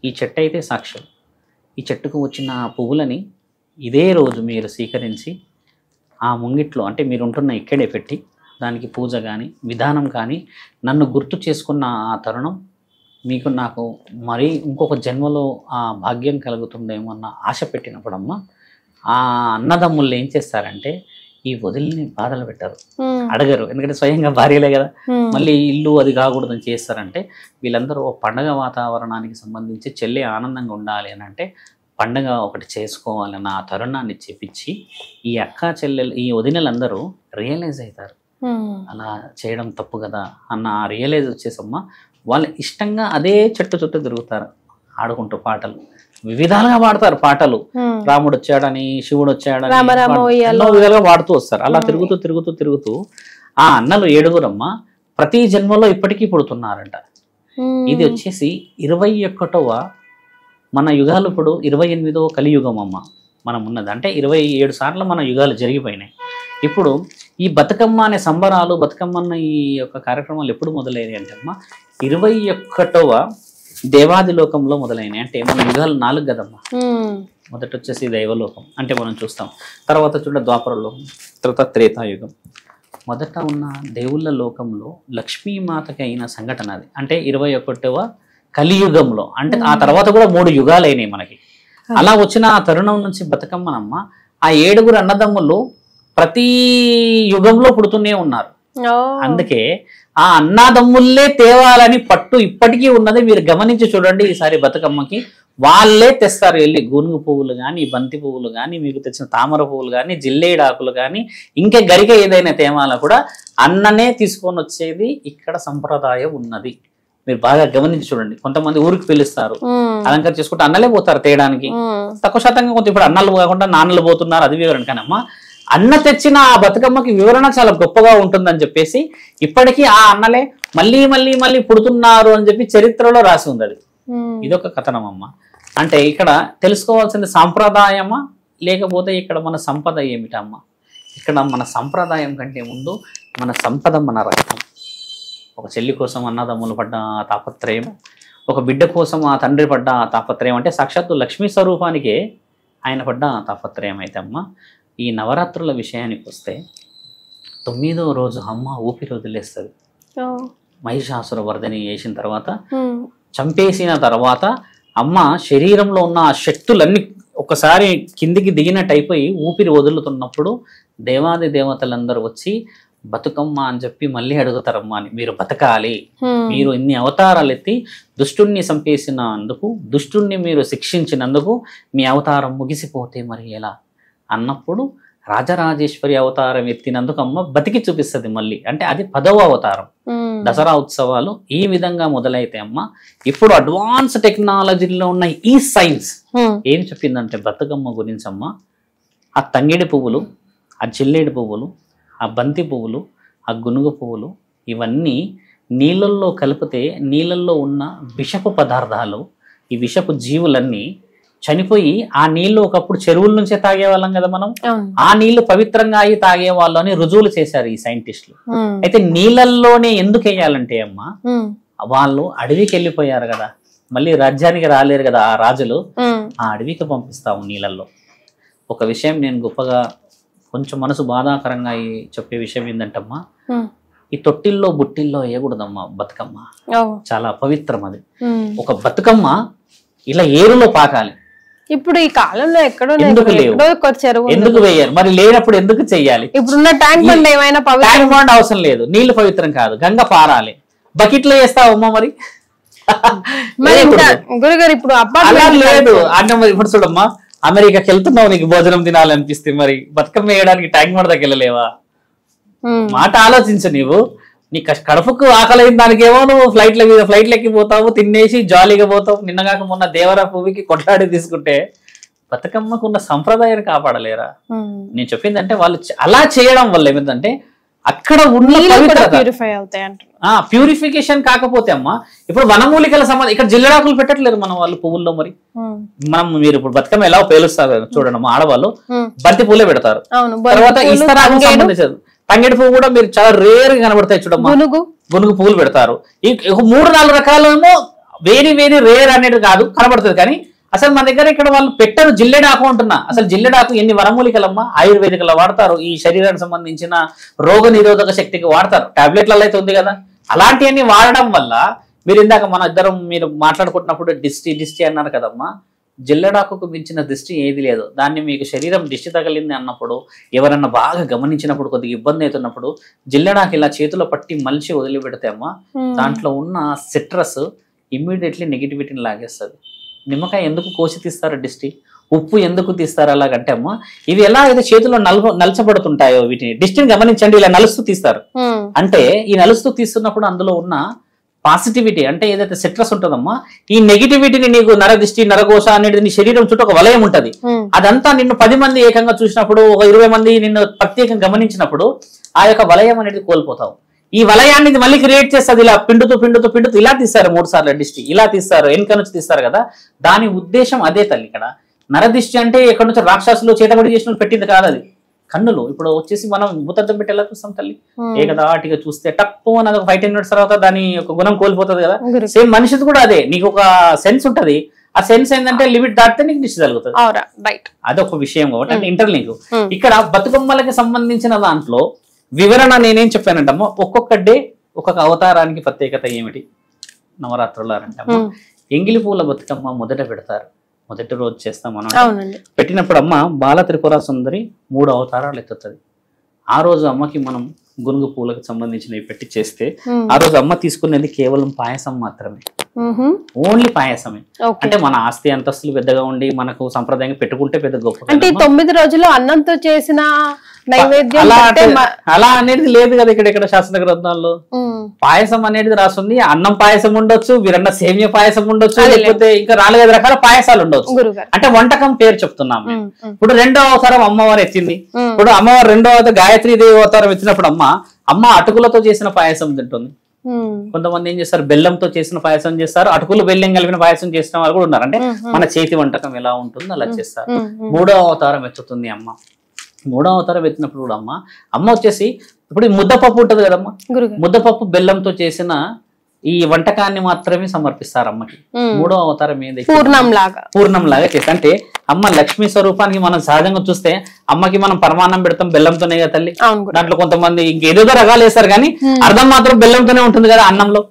ఈ చెట్టు అయితే సాక్ష్యం. ఈ చెట్టుకు వచ్చిన పువ్వులని ఇదే రోజు మీరు స్వీకరించి ఆ ముంగిట్లో అంటే మీరు ఉంటున్న ఇక్కడే పెట్టి దానికి పూజ కానీ విధానం కానీ నన్ను గుర్తు చేసుకున్న ఆ తరుణం మీకు నాకు మరీ ఇంకొక జన్మలో ఆ భాగ్యం కలుగుతుందేమో అన్న ఆశ పెట్టినప్పుడమ్మా ఆ అన్నదమ్ముళ్ళు ఏం చేస్తారంటే ఈ వదిలిని బాధలు పెట్టారు, అడగరు, ఎందుకంటే స్వయంగా భార్యలే కదా, మళ్ళీ ఇల్లు అది కాకూడదని చేస్తారంటే వీళ్ళందరూ పండగ వాతావరణానికి సంబంధించి చెల్లి ఆనందంగా ఉండాలి అని అంటే పండగ ఒకటి చేసుకోవాలన్న ఆ తరుణాన్ని చెప్పించి ఈ అక్క చెల్లెలు ఈ వదినలందరూ రియలైజ్ అవుతారు అలా చేయడం తప్పు కదా అన్న ఆ రియలైజ్ వచ్చేసమ్మా వాళ్ళు ఇష్టంగా అదే చెట్టు చుట్టూ తిరుగుతారు ఆడుకుంటూ. పాటలు వివిధాలుగా పాడతారు, పాటలు రాముడు వచ్చాడని శివుడు వచ్చాడని ఎన్నో విధాలుగా పాడుతూ వస్తారు. అలా తిరుగుతూ తిరుగుతూ తిరుగుతూ ఆ అన్నలు 7 ప్రతి జన్మలో ఇప్పటికీ పుడుతున్నారంట. ఇది వచ్చేసి 21వ మన యుగాలు. ఇప్పుడు 28వ కలియుగం అమ్మ మనం ఉన్నది, అంటే 27 సార్లు మన యుగాలు జరిగిపోయినాయి. ఇప్పుడు ఈ బతుకమ్మ అనే సంబరాలు బతుకమ్మ అన్న ఈ యొక్క కార్యక్రమాలు ఎప్పుడు మొదలయ్యాయి అంటే అమ్మ 21వ దేవాది లోకంలో మొదలైనవి. అంటే మన యుగాలు 4 కదమ్మా. మొదట వచ్చేసి దైవలోకం అంటే మనం చూస్తాం, తర్వాత చూడ ద్వాపర లోకం, తర్వాత త్రేతాయుగం. మొదట ఉన్న దేవుళ్ళ లోకంలో లక్ష్మీమాతకి అయిన సంఘటన అది. అంటే 21వ కలియుగంలో, అంటే ఆ తర్వాత కూడా 3 యుగాలు అయినాయి మనకి. అలా వచ్చిన ఆ తరుణం నుంచి బతుకమ్మనమ్మ ఆ 7 అన్నదమ్ములు ప్రతి యుగంలో పుడుతూనే ఉన్నారు. అందుకే ఆ అన్నదమ్ముల్లే తేవాలని పట్టు ఇప్పటికీ ఉన్నది. మీరు గమనించి చూడండి ఈసారి బతుకమ్మకి వాళ్ళే తెస్తారు వెళ్ళి గునుగు పువ్వులు కానీ, బంతి పువ్వులు కానీ, మీకు తెచ్చిన తామర పువ్వులు కానీ, జిల్లేడాకులు కానీ, ఇంకా గరిక ఏదైనా తేమాల కూడా అన్ననే తీసుకొని వచ్చేది ఇక్కడ సంప్రదాయం ఉన్నది. మీరు బాగా గమనించి చూడండి. కొంతమంది ఊరికి పిలుస్తారు, అలంకరణ చేసుకుంటే అన్నలే పోతారు తేయడానికి. తక్కువ శాతంగా కొంత ఇప్పుడు అన్నలు కాకుండా నాన్నలు పోతున్నారు, అది వివరణ. కానీ అమ్మ అన్న తెచ్చిన ఆ బతుకమ్మకి వివరణ చాలా గొప్పగా ఉంటుందని చెప్పేసి ఇప్పటికీ ఆ అన్నలే మళ్ళీ మళ్ళీ మళ్ళీ పుడుతున్నారు అని చెప్పి చరిత్రలో రాసి ఉంది. అది ఇదొక కథనం అమ్మ. అంటే ఇక్కడ తెలుసుకోవాల్సింది సాంప్రదాయమా లేకపోతే ఇక్కడ మన సంపద ఏమిటమ్మా? ఇక్కడ మన సంప్రదాయం కంటే ముందు మన సంపద, మన రక్తం. ఒక చెల్లి కోసం అన్నదమ్ములు పడ్డ తాపత్రయం, ఒక బిడ్డ కోసం ఆ తండ్రి పడ్డ తాపత్రయం, అంటే సాక్షాత్తు లక్ష్మీ స్వరూపానికే ఆయన పడ్డ తాపత్రయం. అయితే అమ్మ ఈ నవరాత్రుల విషయానికి వస్తే 9వ రోజు అమ్మ ఊపిరి వదిలేస్తుంది. మహిషాసుర వర్ధని చేసిన తర్వాత, చంపేసిన తర్వాత అమ్మ శరీరంలో ఉన్న ఆ శక్తులన్నీ ఒకసారి కిందికి దిగినట్టు అయిపోయి ఊపిరి వదులుతున్నప్పుడు దేవాది దేవతలందరూ వచ్చి బతుకమ్మ అని చెప్పి మళ్ళీ అడుగుతారమ్మా అని, మీరు బతకాలి, మీరు ఇన్ని అవతారాలు ఎత్తి దుష్టుణ్ణి చంపేసినందుకు, దుష్టుణ్ణి మీరు శిక్షించినందుకు మీ అవతారం ముగిసిపోతే మరి ఎలా అన్నప్పుడు రాజరాజేశ్వరి అవతారం ఎత్తినందుకు అమ్మ బతికి చూపిస్తుంది మళ్ళీ. అంటే అది 10వ అవతారం. దసరా ఉత్సవాలు ఈ విధంగా మొదలైతే అమ్మ ఇప్పుడు అడ్వాన్స్ టెక్నాలజీలో ఉన్న ఈ సైన్స్ ఏం చెప్పిందంటే బతుకమ్మ గురించి అమ్మ, ఆ తంగిడి పువ్వులు, ఆ జిల్లేడు పువ్వులు, ఆ బంతి పువ్వులు, ఆ గునుగు పువ్వులు, ఇవన్నీ నీళ్ళల్లో కలిపితే నీళ్ళల్లో ఉన్న విషపు పదార్థాలు, ఈ విషపు జీవులన్నీ చనిపోయి ఆ నీళ్లు ఒకప్పుడు చెరువుల నుంచే తాగేవాళ్ళం కదా మనం, ఆ నీళ్లు పవిత్రంగా అయి తాగేవాళ్ళు అని రుజువులు చేశారు ఈ సైంటిస్టులు. అయితే నీళ్ళల్లోనే ఎందుకు వేయాలంటే అమ్మా, వాళ్ళు అడవికి వెళ్ళిపోయారు కదా, మళ్ళీ రాజ్యానికి రాలేరు కదా ఆ రాజులు, ఆ అడవికి పంపిస్తాము నీళ్ళల్లో. ఒక విషయం నేను గొప్పగా కొంచెం మనసు బాధాకరంగా చెప్పే విషయం ఏంటంటమ్మా, ఈ తొట్టిల్లో బుట్టిల్లో వేయకూడదమ్మా బతుకమ్మ, చాలా అపవిత్రం అది. ఒక బతుకమ్మ ఇలా ఏరులో పాకాలి. ఇప్పుడు ఈ కాలంలో ఎక్కడో ఎందుకు వేయాలి మరి? లేనప్పుడు ఎందుకు చెయ్యాలి? ఇప్పుడున్న ట్యాంక్ బండ్ ఏమైనా ట్యాంక్ బండ్ అవసరం లేదు, నీళ్లు పవిత్రం కాదు, గంగ పారాలి. బకెట్ లో వేస్తావమ్మా మరి? గురుగారు ఇప్పుడు లేదు అంటే మరి ఇప్పుడు చూడమ్మా, అమెరికాకి వెళ్తున్నావు, నీకు భోజనం తినాలనిపిస్తే మరి బతుకమ్మ వేయడానికి ట్యాంక్ బండ్ దగ్గర వెళ్ళలేవా? మాట ఆలోచించు. నీవు నీ కడుపుకు ఆకలైన దానికేమో నువ్వు ఫ్లైట్లకి పోతావు, తినేసి జాలీగా పోతావు. నిన్నగాక మొన్న దేవరా పువ్వుకి కొట్లాడి తీసుకుంటే బతుకమ్మకు ఉన్న సంప్రదాయాన్ని కాపాడలేరా? నేను చెప్పిందంటే వాళ్ళు అలా చేయడం వల్ల ఏమిటంటే అక్కడ ఉన్న ప్యూరిఫికేషన్ కాకపోతే అమ్మా, ఇప్పుడు వనమూలికల సంబంధం ఇక్కడ జిల్లడాకులు పెట్టట్లేదు మన వాళ్ళు పువ్వుల్లో. మరి మీరు ఇప్పుడు బతుకమ్మ ఎలా పేలుస్తారు చూడండి, ఆడవాళ్ళు బంతి పూలే పెడతారు. తర్వాత ఇస్తరాకు సంబంధించదు, తంగేడు పువ్వు కూడా మీరు చాలా రేర్ గా కనబడతాయి చూడమ్మా, గునుగు పువ్వులు పెడతారు. ఈ 3-4 రకాలేమో వేరే రేర్ అనేది కాదు కనబడుతుంది, కానీ అసలు మన దగ్గర ఇక్కడ వాళ్ళు పెట్టరు జిల్లెడాకు అంటున్నా. అసలు జిల్లెడాకు ఎన్ని వనమూలికలమ్మా, ఆయుర్వేదికలో వాడతారు, ఈ శరీరానికి సంబంధించిన రోగ నిరోధక శక్తికి వాడతారు, టాబ్లెట్లలో అయితే ఉంది కదా. అలాంటివన్నీ వాడడం వల్ల మీరు ఇందాక మన ఇద్దరం మీరు మాట్లాడుకుంటున్నప్పుడు దిష్టి అన్నారు కదమ్మా, జిల్లెడాకుకు మించిన దిష్టి ఏది లేదు. దాన్ని మీకు శరీరం దిష్టి తగిలింది అన్నప్పుడు, ఎవరన్నా బాగా గమనించినప్పుడు, కొద్దిగా ఇబ్బంది అవుతున్నప్పుడు జిల్లెడాకు ఇలా చేతిలో పట్టి మలిచి వదిలిపెడితే అమ్మా, దాంట్లో ఉన్న సిట్రస్ ఇమ్మీడియట్లీ నెగిటివిటీని లాగేస్తుంది. నిమ్మకాయ ఎందుకు కోసి తీస్తారు దిష్టి, ఉప్పు ఎందుకు తీస్తారు అలాగంటే అమ్మా, ఇవి ఎలా అయితే చేతిలో నలచబడుతుంటాయో వీటిని దిష్టిని గమనించండి, ఇలా నలుస్తూ తీస్తారు. అంటే ఈ నలుస్తూ తీస్తున్నప్పుడు అందులో ఉన్న పాజిటివిటీ అంటే ఏదైతే సిట్రస్ ఉంటుందమ్మా, ఈ నెగిటివిటీని నీకు నరదిష్టి నరకోశ అనేది నీ శరీరం చుట్టూ ఒక వలయం ఉంటది. అదంతా నిన్ను 10 మంది ఏకంగా చూసినప్పుడు, ఒక 20 మంది నిన్ను ప్రత్యేకంగా గమనించినప్పుడు ఆ యొక్క వలయం అనేది కోల్పోతావు. ఈ వలయాన్ని మళ్ళీ క్రియేట్ చేస్తుంది, ఇలా పిండుతూ ఇలా తీస్తారు 3 సార్లు దిష్టి, ఇలా తీస్తారు, వెనుక నుంచి తీస్తారు కదా. దాని ఉద్దేశం అదే తల్లి. ఇక్కడ నరదిష్టి అంటే ఎక్కడి నుంచి రాక్షసులు చేతబడి చేసిన పెట్టింది కాదు అది. కన్నులు ఇప్పుడు వచ్చేసి మనం భూతద్దం పెట్టి ఎలా చూస్తాం తల్లి, ఏకదాటిగా చూస్తే టప్పు అన్నది ఒక 5-10 minutes తర్వాత దాని ఒక గుణం కోల్పోతుంది కదా. సేమ్ మనిషిది కూడా అదే, నీకు ఒక సెన్స్ ఉంటది, ఆ సెన్స్ ఏంటంటే లిమిట్ దాటితే నీకు దిష్టి తగులుతుంది. అదొక విషయం కాబట్టి అంటే ఇంటర్లింక్. ఇక్కడ బతుకమ్మలకి సంబంధించిన దాంట్లో వివరణ నేనేం చెప్పానంటమ్మా, ఒక్కొక్క డే ఒక్కొక్క అవతారానికి ప్రత్యేకత ఏమిటి నవరాత్రులు అంటమ్మా. ఎంగిలి పూల బతుకమ్మ మొదట పెడతారు, మొదటి రోజు చేస్తాం మనం. పెట్టినప్పుడు అమ్మ బాల త్రిపుర సుందరి 3 అవతారాలు ఎత్తుతుంది. ఆ రోజు అమ్మకి మనం గునుగు పూలకు సంబంధించినవి పెట్టి చేస్తే ఆ రోజు అమ్మ తీసుకునేది కేవలం పాయసం మాత్రమే, ఓన్లీ పాయసమే. అంటే మన ఆస్తి అంతస్తులు పెద్దగా ఉండి మనకు సంప్రదాయంగా పెట్టుకుంటే పెద్ద గొప్ప. అంటే 9 రోజులు అన్నంతో చేసిన నైవేద్యం అలా అనేది లేదు కదా ఇక్కడ శాస్త్ర గ్రంథాల్లో. పాయసం అనేది రాస్తుంది, అన్నం పాయసం ఉండొచ్చు, వీరన్న సేమియా పాయసం ఉండొచ్చు, లేకపోతే ఇంకా 4-5 రకాల పాయసాలు ఉండొచ్చు. అంటే వంటకం పేరు చెప్తున్నాం. ఇప్పుడు 2వ అవతారం అమ్మవారు ఎత్తింది. ఇప్పుడు అమ్మవారు 2వ గాయత్రీ దేవి అవతారం ఎత్తినప్పుడు అమ్మ అటుకులతో చేసిన పాయసం తింటుంది. కొంతమంది ఏం చేస్తారు, బెల్లంతో చేసిన పాయసం చేస్తారు, అటుకులు బెల్లం కలిపిన పాయసం చేసిన వాళ్ళు కూడా ఉన్నారు. అంటే మన చేతి వంటకం ఎలా ఉంటుందో అలా చేస్తారు. 3వ అవతారం ఎత్తుతుంది అమ్మ. 3వ అవతారం ఎత్తినప్పుడు కూడా అమ్మ వచ్చేసి ఇప్పుడు ముద్దపప్పు ఉంటది కదమ్మా, ముద్దపప్పు బెల్లంతో చేసిన ఈ వంటకాన్ని మాత్రమే సమర్పిస్తారు అమ్మకి. 3వ అవతారం ఏంది, పూర్ణం లాగా చేస్తా. అంటే అమ్మ లక్ష్మీ స్వరూపానికి మనం సహజంగా చూస్తే అమ్మకి మనం పరమాన్నం పెడతాం బెల్లంతోనే కదా తల్లి. దాంట్లో కొంతమంది ఇంకేదో రకాలు వేస్తారు కానీ అర్థం మాత్రం బెల్లంతోనే ఉంటుంది కదా అన్నంలో.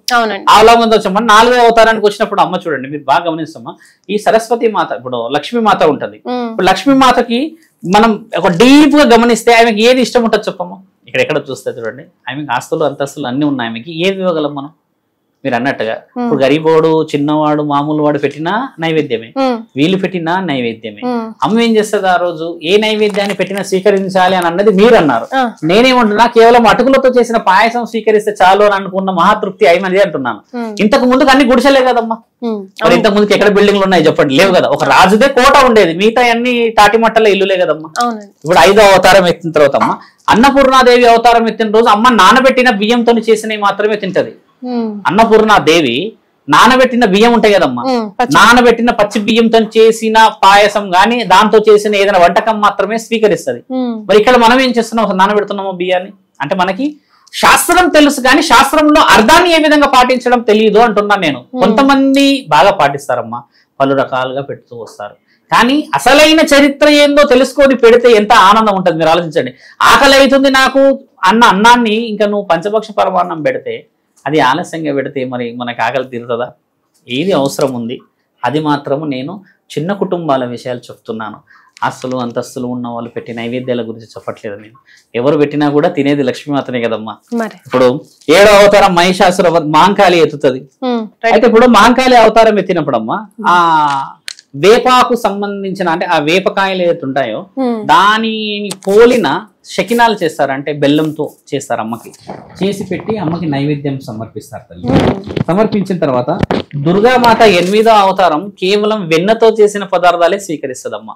అలా ముందు వచ్చామా 4వ అవతారానికి వచ్చినప్పుడు అమ్మ చూడండి, మీరు బాగా గమనిస్తామా, ఈ సరస్వతి మాత ఇప్పుడు లక్ష్మీ మాత ఉంటది. ఇప్పుడు లక్ష్మీ మాతకి మనం ఒక డీప్ గా గమనిస్తే ఆమెకి ఏది ఇష్టం ఉంటుంది చెప్పమ్మా. ఎక్కడ చూస్తే చూడండి, ఆమెకి ఆస్తులు అంతస్తులు అన్ని ఉన్నాయి, ఆమెకి ఏది ఇవ్వగలం మనం మీరు అన్నట్టుగా. ఇప్పుడు గరీబోడు చిన్నవాడు మామూలు వాడు పెట్టినా నైవేద్యమే, వీళ్ళు పెట్టినా నైవేద్యమే. అమ్మ ఏం చేస్తుంది ఆ రోజు, ఏ నైవేద్యాన్ని పెట్టినా స్వీకరించాలి అని అన్నది మీరు అన్నారు. నేనేమంటున్నా కేవలం అటుకులతో చేసిన పాయసం స్వీకరిస్తే చాలు అని అనుకున్న మహాతృప్తి అయినది అంటున్నాను. ఇంతకు ముందుకు అన్ని గుడిసెలే కదమ్మా, మరి ఇంతకు ముందుకు ఎక్కడ బిల్డింగ్లు ఉన్నాయి చెప్పండి, లేవు కదా. ఒక రాజుదే కోట ఉండేది, మిగతా అన్ని తాటిమట్టల ఇల్లులే కదమ్మా. ఇప్పుడు 5వ అవతారం ఎత్తిన తర్వాత అమ్మ అన్నపూర్ణాదేవి అవతారం ఎత్తిన రోజు అమ్మ నానబెట్టిన బియ్యంతో చేసినవి మాత్రమే తింటది. అన్నపూర్ణాదేవి నానబెట్టిన బియ్యం ఉంటాయి కదమ్మా, నానబెట్టిన పచ్చి బియ్యంతో చేసిన పాయసం గాని దాంతో చేసిన ఏదైనా వంటకం మాత్రమే స్వీకరిస్తుంది. మరి ఇక్కడ మనం ఏం చేస్తున్నాం, నానబెడుతున్నామో బియ్యాన్ని అంటే మనకి శాస్త్రం తెలుసు కానీ శాస్త్రంలో అర్థాన్ని ఏ విధంగా పాటించడం తెలియదు అంటున్నా నేను. కొంతమంది బాగా పాటిస్తారమ్మా, పలు రకాలుగా పెడుతూ వస్తారు, కానీ అసలైన చరిత్ర ఏందో తెలుసుకొని పెడితే ఎంత ఆనందం ఉంటుంది మీరు ఆలోచించండి. ఆకలి అవుతుంది నాకు అన్నాన్ని ఇంకా నువ్వు పంచభక్ష పరమాన్నం పెడితే, అది ఆలస్యంగా పెడితే మరి మనకి ఆకలి తీరుతుందా? ఏది అవసరం ఉంది అది మాత్రము నేను చిన్న కుటుంబాల విషయాలు చెప్తున్నాను. ఆస్తులు అంతస్తులు ఉన్న వాళ్ళు పెట్టి నైవేద్యాల గురించి చెప్పట్లేదు నేను. ఎవరు పెట్టినా కూడా తినేది లక్ష్మీమాతనే కదమ్మా. ఇప్పుడు 7వ అవతారం మహిషాసుర మాంకాళి ఎత్తుతుంది. అయితే ఇప్పుడు మాంకాళి అవతారం ఎత్తినప్పుడు అమ్మా ఆ వేపాకు సంబంధించిన అంటే ఆ వేపకాయలు ఏదైతే ఉంటాయో దానిని పోలిన శకినాలు చేస్తారు, అంటే బెల్లంతో చేస్తారు. అమ్మకి చేసి పెట్టి అమ్మకి నైవేద్యం సమర్పిస్తారు తల్లి. సమర్పించిన తర్వాత దుర్గామాత 8వ అవతారం కేవలం వెన్నతో చేసిన పదార్థాలే స్వీకరిస్తుంది అమ్మ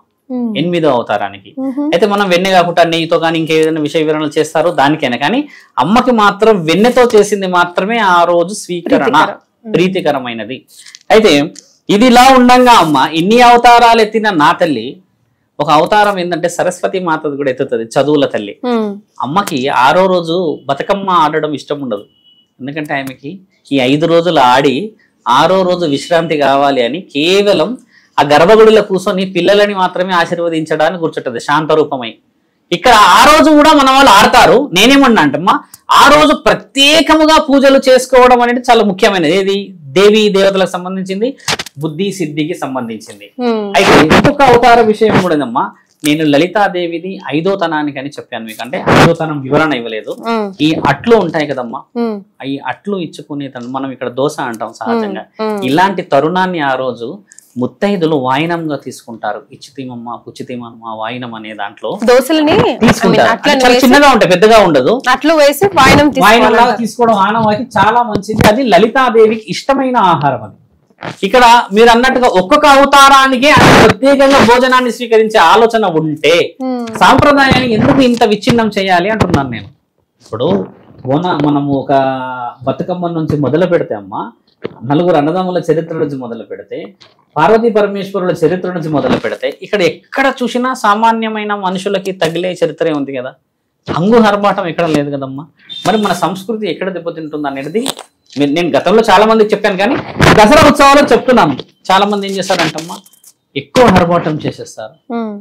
8వ అవతారానికి. అయితే మనం వెన్నె కాకుండా నెయ్యితో కానీ ఇంకేదైనా విషయ వివరణలు చేస్తారో దానికైనా, కానీ అమ్మకి మాత్రం వెన్నెతో చేసింది మాత్రమే ఆ రోజు స్వీకరణ ప్రీతికరమైనది. అయితే ఇది ఇలా ఉండంగా అమ్మ ఇన్ని అవతారాలు ఎత్తిన నా తల్లి ఒక అవతారం ఏంటంటే సరస్వతి మాతది కూడా ఎత్తుతుంది, చదువుల తల్లి. అమ్మకి 6వ రోజు బతుకమ్మ ఆడడం ఇష్టం ఉండదు, ఎందుకంటే ఆమెకి ఈ 5 రోజులు ఆడి 6వ రోజు విశ్రాంతి కావాలి అని కేవలం ఆ గర్భగుడిలో కూర్చొని పిల్లలని మాత్రమే ఆశీర్వదించడానికి కూర్చుంటది శాంతరూపమై. ఇక్కడ ఆ రోజు కూడా మన వాళ్ళు ఆడతారు. నేనేమన్నా అంటమ్మా ఆ రోజు ప్రత్యేకముగా పూజలు చేసుకోవడం అనేది చాలా ముఖ్యమైనది. ఏది దేవి దేవతలకు సంబంధించింది, బుద్ధి సిద్ధికి సంబంధించింది. అయితే ఇంకొక అవతార విషయం కూడా ఉందమ్మా. నేను లలితాదేవిది 5వ తనానికి అని చెప్పాను మీకు, అంటే 5వ తనం వివరణ ఇవ్వలేదు. ఈ అట్లు ఉంటాయి కదమ్మా, ఈ అట్లు ఇచ్చుకునే మనం ఇక్కడ దోశ అంటాం సహజంగా. ఇలాంటి తరుణాన్ని ఆ రోజు ముత్తైదులు వాయినంగా తీసుకుంటారు. ఇచ్చితీమమ్మ పుచ్చితీమమ్మ వాయినం అనే దాంట్లో దోశలని తీసుకుంటారు. చాలా చిన్నగా ఉంటాయి, పెద్దగా ఉండదు. అట్లు వేసి వాయినంలాగా తీసుకోవడం ఆనవాయితీ చాలా మంచిది. అది లలితాదేవికి ఇష్టమైన ఆహారం. అది ఇక్కడ మీరు అన్నట్టుగా ఒక్కొక్క అవతారానికి ప్రత్యేకంగా భోజనాన్ని స్వీకరించే ఆలోచన ఉంటే సాంప్రదాయాన్ని ఎందుకు ఇంత విచ్ఛిన్నం చేయాలి అంటున్నాను నేను. ఇప్పుడు మనము ఒక బతుకమ్మ నుంచి మొదలు పెడితే అమ్మా, నలుగురు అన్నదమ్ముల చరిత్ర నుంచి మొదలు పెడితే, పార్వతీ పరమేశ్వరుల చరిత్ర నుంచి మొదలు పెడితే, ఇక్కడ ఎక్కడ చూసినా సామాన్యమైన మనుషులకి తగిలే చరిత్రే ఉంది కదా. హంగు హర్బాటం ఎక్కడ లేదు కదమ్మా. మరి మన సంస్కృతి ఎక్కడ దెబ్బతింటుంది అనేది నేను గతంలో చాలా మందికి చెప్పాను, కానీ దసరా ఉత్సవాలు చెప్తున్నాను. చాలా మంది ఏం చేస్తారంటమ్మా, ఎక్కువ హర్బాటం చేసేస్తారు,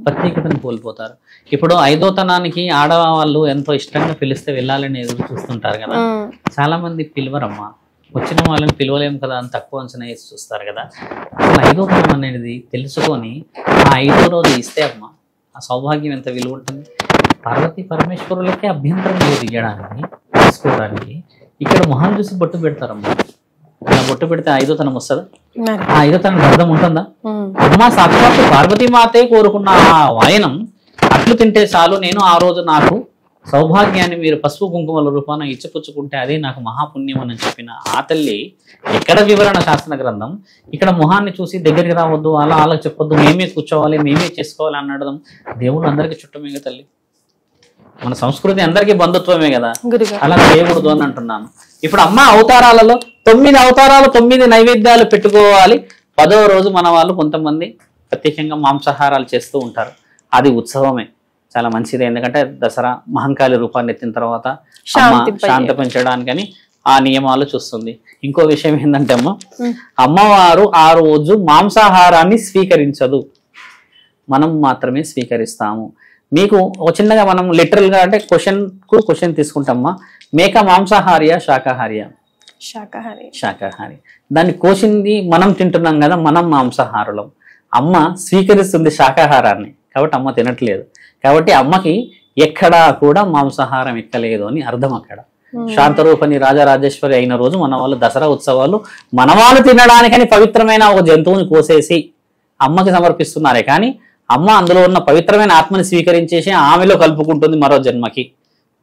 ప్రత్యేకతను కోల్పోతారు. ఇప్పుడు 5వ తనానికి ఆడవాళ్ళు ఎంతో ఇష్టంగా పిలిస్తే వెళ్ళాలని ఎదురు చూస్తుంటారు కదా. చాలా మంది పిలవరమ్మా, వచ్చిన వాళ్ళని పిలవలేము కదా అని తక్కువ అంచనా వేసి చూస్తారు కదా. అసలు 5వ తనం అనేది తెలుసుకొని ఆ 5వ రోజు ఇస్తే అమ్మా, ఆ సౌభాగ్యం ఎంత విలువ ఉంటుంది. పార్వతీ పరమేశ్వరులకే అభ్యంతరం లేదు ఇవ్వడానికి, తీసుకోవడానికి. ఇక్కడ మొహం చూసి బొట్టు పెడతారమ్మా. ఇలా బొట్టు పెడితే 5వ తనం వస్తుందా? ఆ 5వ తనం అర్థం ఉంటుందా? అమ్మా సాక్షాత్తు పార్వతీమాతే కోరుకున్న ఆ వాయనం అట్లు తింటే చాలు, నేను ఆ రోజు నాకు సౌభాగ్యాన్ని మీరు పసుపు కుంకుమల రూపాన ఇచ్చిపుచ్చుకుంటే అదే నాకు మహాపుణ్యం అని చెప్పిన ఆ తల్లి ఎక్కడ వివరణ శాస్త్ర గ్రంథం. ఇక్కడ మొహాన్ని చూసి దగ్గరికి రావద్దు, అలా చెప్పొద్దు, మేమే కూర్చోవాలి, మేమే చేసుకోవాలి అన్నడం దేవుడు అందరికీ చుట్టమే తల్లి. మన సంస్కృతి అందరికీ బంధుత్వమే కదా, అలా చేయకూడదు అని అంటున్నాను. ఇప్పుడు అమ్మ అవతారాలలో 9 అవతారాలు 9 నైవేద్యాలు పెట్టుకోవాలి. 10వ రోజు మన వాళ్ళు కొంతమంది ప్రత్యేకంగా మాంసాహారాలు చేస్తూ ఉంటారు. అది ఉత్సవమే, చాలా మంచిది. ఎందుకంటే దసరా మహంకాళి రూపాన్ని ఎత్తిన తర్వాత శాంతి పెంచడానికని ఆ నియమాలు చూస్తుంది. ఇంకో విషయం ఏంటంటే అమ్మ, అమ్మవారు ఆ రోజు మాంసాహారాన్ని స్వీకరించదు, మనం మాత్రమే స్వీకరిస్తాము. మీకు ఒక చిన్నగా మనం లిటరల్ గా అంటే క్వశ్చన్ తీసుకుంటామా, మేక మాంసాహారియా శాకాహారియా? శాకాహారి. దాన్ని కోసింది మనం తింటున్నాం కదా, మనం మాంసాహారులం. అమ్మ స్వీకరిస్తుంది శాకాహారాన్ని, కాబట్టి అమ్మ తినట్లేదు. కాబట్టి అమ్మకి ఎక్కడా కూడా మాంసాహారం ఎక్కలేదు అని అర్థం. అక్కడ శాంతరూపని రాజరాజేశ్వరి అయిన రోజు మన వాళ్ళు దసరా ఉత్సవాలు మన వాళ్ళు తినడానికని పవిత్రమైన ఒక జంతువుని కోసేసి అమ్మకి సమర్పిస్తున్నారే, కానీ అమ్మ అందులో ఉన్న పవిత్రమైన ఆత్మని స్వీకరించేసి ఆమెలో కలుపుకుంటుంది మరో జన్మకి.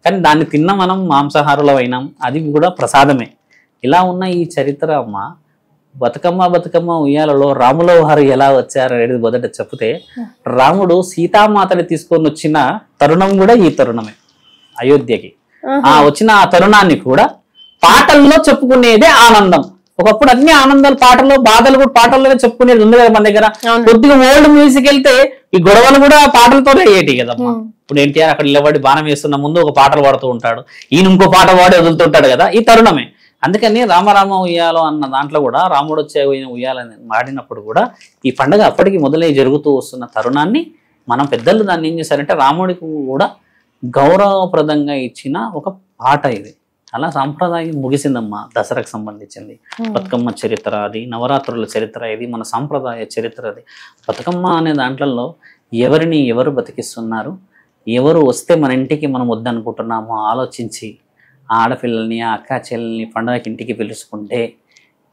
కానీ దాన్ని తిన్న మనం మాంసాహారులం అయినాం, అది కూడా ప్రసాదమే. ఇలా ఉన్న ఈ చరిత్ర అమ్మ, బతుకమ్మ ఉయ్యాలలో రాముల వారు ఎలా వచ్చారు అనేది మొదట చెప్తే, రాముడు సీతామాతని తీసుకొని వచ్చిన తరుణం కూడా ఈ తరుణమే అయోధ్యకి. వచ్చిన ఆ తరుణాన్ని కూడా పాటల్లో చెప్పుకునేదే ఆనందం. ఒకప్పుడు అన్ని ఆనందాలు పాటలు, బాధలు కూడా పాటల్లోనే చెప్పుకునేది ఉంది కదా మన దగ్గర. కొద్దిగా ఓల్డ్ మ్యూజిక్ వెళ్తే ఈ గొడవలు కూడా పాటలతోనే అయ్యేటి కదమ్మా. ఇప్పుడు ఎన్టీఆర్ అక్కడ నిలబడి బాణం వేస్తున్న ముందు ఒక పాటలు పాడుతూ ఉంటాడు, ఈయన ఇంకో పాట పాడి వదులుతుంటాడు కదా, ఈ తరుణమే. అందుకని రామరామ ఉయ్యాలో అన్న దాంట్లో కూడా రాముడు వచ్చే ఉయ్యాలని మాడినప్పుడు కూడా ఈ పండుగ అప్పటికి మొదలై జరుగుతూ వస్తున్న తరుణాన్ని మనం పెద్దలు దాన్ని ఏం చేశారంటే రాముడికి కూడా గౌరవప్రదంగా ఇచ్చిన ఒక పాట ఇది. అలా సాంప్రదాయం ముగిసిందమ్మా. దసరాకు సంబంధించింది బతుకమ్మ చరిత్ర అది, నవరాత్రుల చరిత్ర ఇది, మన సాంప్రదాయ చరిత్ర అది. బతుకమ్మ అనే దాంట్లో ఎవరిని ఎవరు బతికిస్తున్నారు, ఎవరు వస్తే మన ఇంటికి మనం వద్దనుకుంటున్నామో ఆలోచించి ఆ ఆడపిల్లల్ని, ఆ అక్క చెల్లెల్ని పండుగకి ఇంటికి పిలుచుకుంటే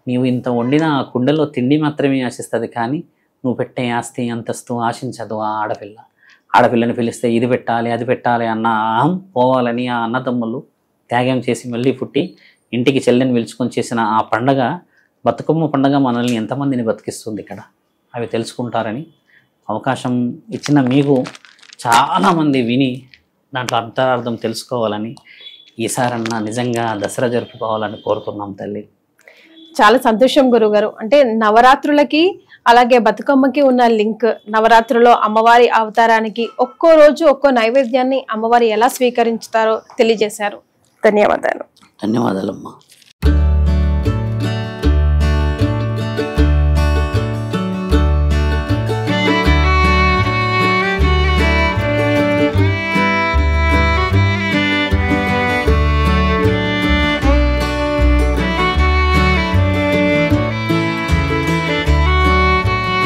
నీవు ఇంత వండిన ఆ కుండలో తిండి మాత్రమే ఆశిస్తుంది, కానీ నువ్వు పెట్టే ఆస్తి అంతస్తు ఆశించదు ఆ ఆడపిల్ల. ఆడపిల్లని పిలిస్తే ఇది పెట్టాలి అది పెట్టాలి అన్న అహం పోవాలని ఆ అన్నదమ్ములు త్యాగం చేసి మళ్ళీ పుట్టి ఇంటికి చెల్లెని పిలుచుకొని చేసిన ఆ పండగ, బతుకమ్మ పండగ మనల్ని ఎంతమందిని బతికిస్తుంది ఇక్కడ, అవి తెలుసుకుంటారని అవకాశం ఇచ్చిన మీకు చాలామంది విని దాంట్లో అంతరార్థం తెలుసుకోవాలని ఈసారన్నా నిజంగా దసరా జరుపుకోవాలని కోరుతున్నాం తల్లి. చాలా సంతోషం గురుగారు. అంటే నవరాత్రులకి అలాగే బతుకమ్మకి ఉన్న లింక్, నవరాత్రులో అమ్మవారి అవతారానికి ఒక్కో రోజు ఒక్కో నైవేద్యాన్ని అమ్మవారి ఎలా స్వీకరించుతారో తెలియజేశారు. ధన్యవాదాలు. ధన్యవాదాలమ్మా.